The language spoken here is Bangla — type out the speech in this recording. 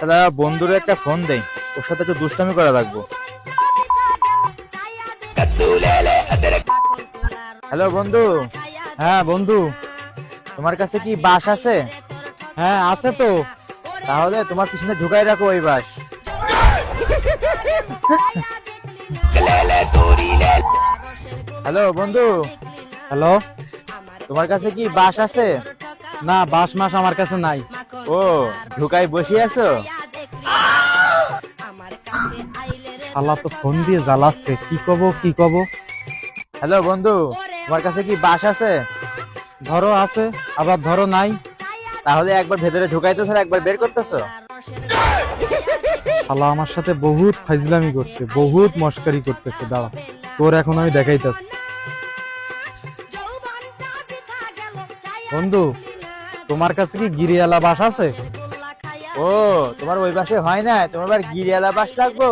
দাদা বন্ধুর একটা ফোন দেই, ওর সাথে একটু দুষ্টামি করা লাগবো। হ্যালো বন্ধু। হ্যাঁ বন্ধু। তোমার কাছে কি বাঁশ আছে? হ্যাঁ আছে তো। তাহলে তোমার পিছনে ঢুকাই রাখো ওই বাঁশ। হ্যালো বন্ধু। হ্যালো। তোমার কাছে কি বাঁশ আছে? না, বাস মাস আমার কাছে নাই। ও, ঢুকাই বসে আছো? শালা তো ফোন দিয়ে জ্বালাচ্ছে, কি কব কি কব। হ্যালো বন্ধু, তোমার কাছে কি বাঁশ আছে? ধরো আছে, আবার ধরো নাই। তাহলে একবার ভেতরে ঢুকাইতেছো আর একবার বের করতেছো। শালা আমার সাথে বহুত ফাইজলামি করছে, বহুত মস্কারি করতেছে। দাঁড়া, তোর এখন আমি দেখাইতাছি। বন্ধু, তোমার কাছে কি গিরিয়ালা বাস আছে? ও, তোমার ওই বাসে হয় না, তোমার আবার গিরিয়ালা বাঁশ লাগবো।